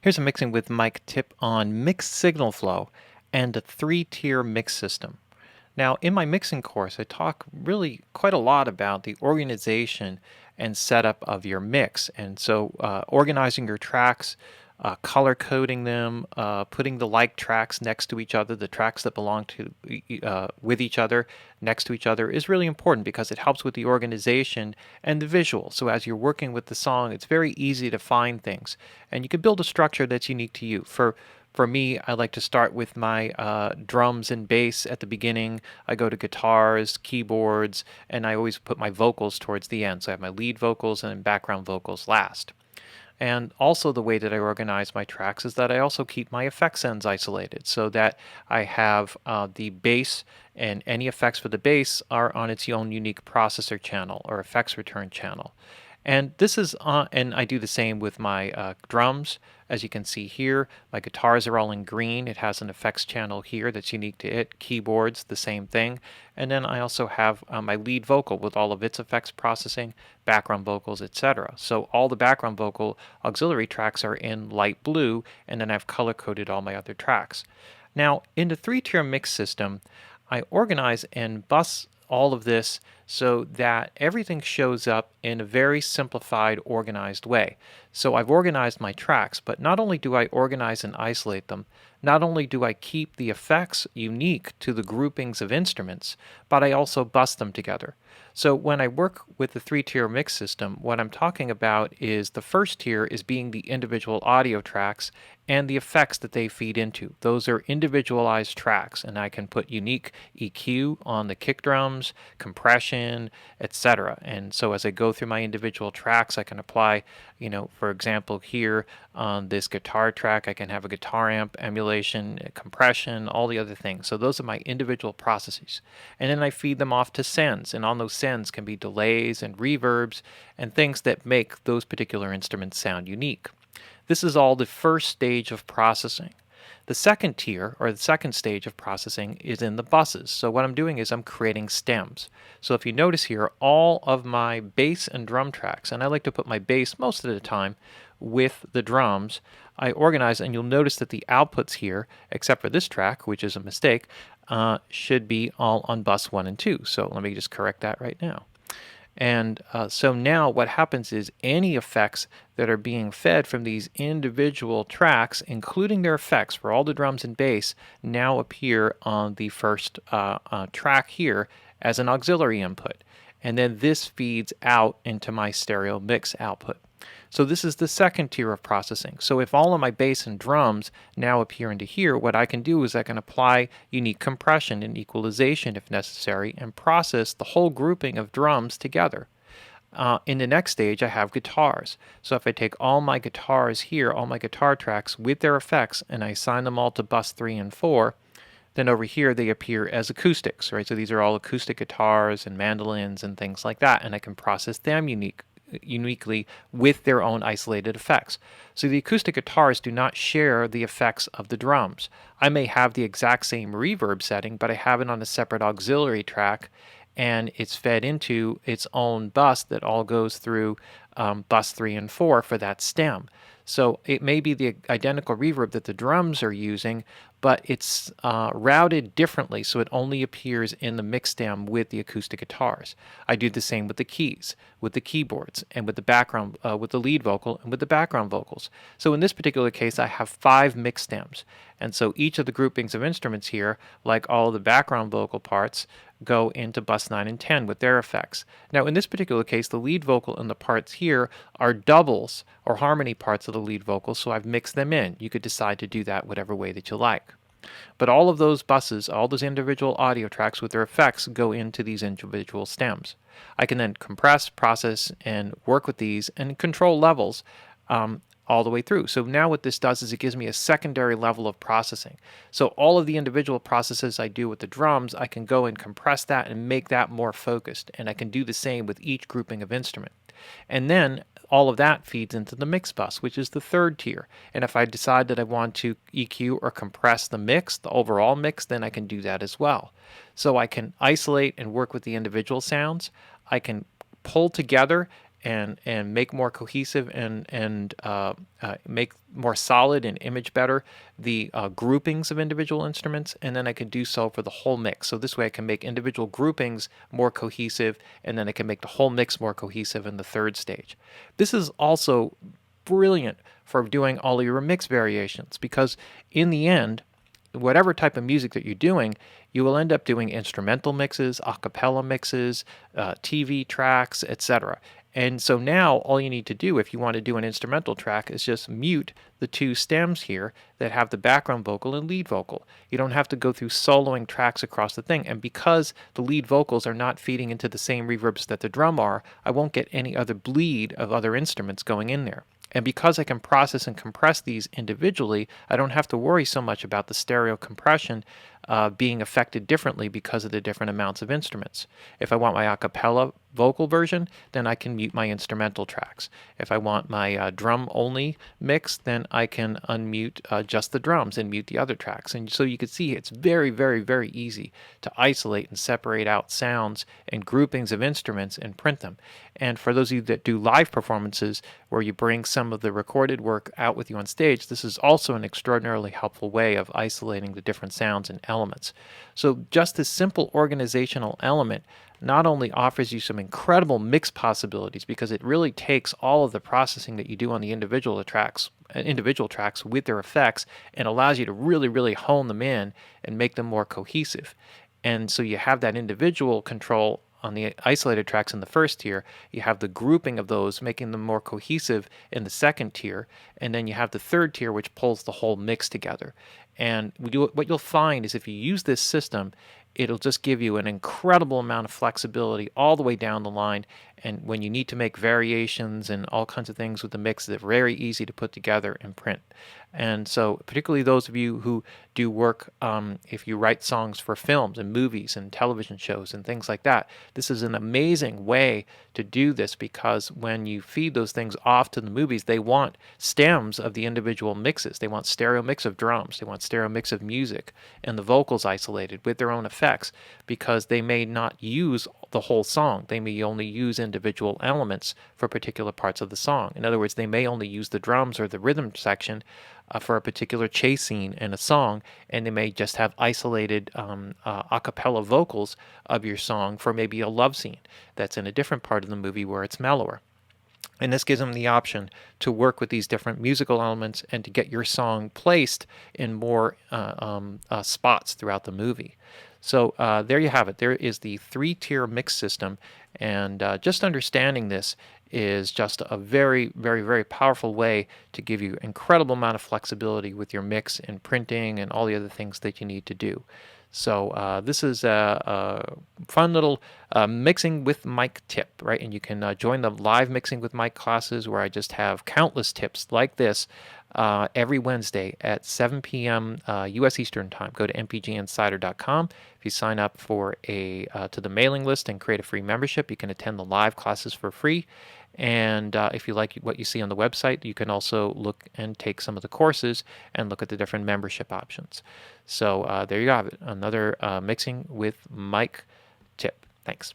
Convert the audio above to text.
Here's a mixing with Mike tip on mixed signal flow and a three-tier mix system. Now, in my mixing course, I talk really quite a lot about the organization and setup of your mix. And so, organizing your tracks, color coding them, putting the like tracks next to each other, the tracks that belong to with each other next to each other is really important because it helps with the organization and the visual. So as you're working with the song, it's very easy to find things, and you can build a structure that's unique to you. For me, I like to start with my drums and bass at the beginning. I go to guitars, keyboards, and I always put my vocals towards the end. So I have my lead vocals and background vocals last. And also, the way that I organize my tracks is that I also keep my effects ends isolated so that I have the bass and any effects for the bass are on its own unique processor channel or effects return channel. And this is, and I do the same with my drums. As you can see here, my guitars are all in green. It has an effects channel here that's unique to it. Keyboards, the same thing. And then I also have my lead vocal with all of its effects processing, background vocals, etc. So all the background vocal auxiliary tracks are in light blue, and then I've color coded all my other tracks. Now, in the three-tier mix system, I organize and bus all of this so that everything shows up in a very simplified, organized way. So I've organized my tracks, but not only do I organize and isolate them, not only do I keep the effects unique to the groupings of instruments, but I also bus them together. So when I work with the three-tier mix system, what I'm talking about is the first tier is being the individual audio tracks and the effects that they feed into. Those are individualized tracks, and I can put unique EQ on the kick drums, compression, etc. And so as I go through my individual tracks, I can apply, for example, here on this guitar track, I can have a guitar amp, emulation, compression, all the other things. So those are my individual processes. And then I feed them off to sends, and on those sends can be delays and reverbs and things that make those particular instruments sound unique. This is all the first stage of processing. The second tier, or the second stage of processing, is in the buses. So what I'm doing is I'm creating stems. So if you notice here, all of my bass and drum tracks, and I like to put my bass most of the time with the drums, I organize, and you'll notice that the outputs here, except for this track, which is a mistake, should be all on bus 1 and 2. So let me just correct that right now. And so now what happens is any effects that are being fed from these individual tracks, including their effects for all the drums and bass, now appear on the first track here as an auxiliary input. And then this feeds out into my stereo mix output. So this is the second tier of processing. So if all of my bass and drums now appear into here, what I can do is I can apply unique compression and equalization if necessary and process the whole grouping of drums together. In the next stage, I have guitars. So if I take all my guitars here, all my guitar tracks with their effects, and I assign them all to bus 3 and 4, then over here they appear as acoustics, right? So these are all acoustic guitars and mandolins and things like that, and I can process them uniquely with their own isolated effects. So the acoustic guitars do not share the effects of the drums. I may have the exact same reverb setting, but I have it on a separate auxiliary track, and it's fed into its own bus that all goes through bus 3 and 4 for that stem. So it may be the identical reverb that the drums are using, but it's routed differently, so it only appears in the mix stem with the acoustic guitars. I do the same with the keys, with the keyboards, and with the background, with the lead vocal, and with the background vocals. So in this particular case, I have 5 mix stems, and so each of the groupings of instruments here, like all of the background vocal parts, go into bus 9 and 10 with their effects. Now in this particular case, the lead vocal and the parts here are doubles or harmony parts of the lead vocal, so I've mixed them in. You could decide to do that whatever way that you like. But all of those buses, all those individual audio tracks with their effects go into these individual stems. I can then compress, process, and work with these and control levels all the way through. So now what this does is it gives me a secondary level of processing. So all of the individual processes I do with the drums, I can go and compress that and make that more focused. And I can do the same with each grouping of instrument. And then all of that feeds into the mix bus, which is the third tier. And if I decide that I want to EQ or compress the mix, the overall mix, then I can do that as well. So I can isolate and work with the individual sounds. I can pull together and make more cohesive and make more solid and image better the groupings of individual instruments, and then I could do so for the whole mix. So this way I can make individual groupings more cohesive, and then I can make the whole mix more cohesive in the third stage. This is also brilliant for doing all of your mix variations, because in the end, whatever type of music that you're doing, you will end up doing instrumental mixes, a cappella mixes, TV tracks, etc. And so now all you need to do if you want to do an instrumental track is just mute the two stems here that have the background vocal and lead vocal. You don't have to go through soloing tracks across the thing. And because the lead vocals are not feeding into the same reverbs that the drum are, I won't get any other bleed of other instruments going in there. And because I can process and compress these individually, I don't have to worry so much about the stereo compression being affected differently because of the different amounts of instruments. If I want my a cappella vocal version, then I can mute my instrumental tracks. If I want my drum only mix, then I can unmute just the drums and mute the other tracks. And so you can see it's very, very, very easy to isolate and separate out sounds and groupings of instruments and print them. And for those of you that do live performances where you bring some of the recorded work out with you on stage, this is also an extraordinarily helpful way of isolating the different sounds and elements. So just this simple organizational element not only offers you some incredible mix possibilities, because it really takes all of the processing that you do on the individual tracks with their effects and allows you to really, really hone them in and make them more cohesive. And so you have that individual control on the isolated tracks in the first tier, you have the grouping of those, making them more cohesive in the second tier, and then you have the third tier, which pulls the whole mix together. And what you'll find is if you use this system, it'll just give you an incredible amount of flexibility all the way down the line. And when you need to make variations and all kinds of things with the mix, they're very easy to put together and print. And so particularly those of you who do work, if you write songs for films and movies and television shows and things like that, this is an amazing way to do this, because when you feed those things off to the movies, they want stems of the individual mixes. They want stereo mix of drums. They want stereo mix of music and the vocals isolated with their own effects, because they may not use the whole song. They may only use individual elements for particular parts of the song. In other words, they may only use the drums or the rhythm section for a particular chase scene in a song, and they may just have isolated a cappella vocals of your song for maybe a love scene that's in a different part of the movie where it's mellower. And this gives them the option to work with these different musical elements and to get your song placed in more spots throughout the movie. So there you have it. There is the 3-tier mix system, and just understanding this is just a very, very, very powerful way to give you incredible amount of flexibility with your mix and printing and all the other things that you need to do. So this is a fun little mixing with Mike tip, right? And you can join the live mixing with Mike classes, where I just have countless tips like this every Wednesday at 7 p.m. U.S. Eastern Time. Go to mpginsider.com. If you sign up for to the mailing list and create a free membership, you can attend the live classes for free. And if you like what you see on the website, you can also look and take some of the courses and look at the different membership options. So there you have it, another mixing with Mike tip. Thanks.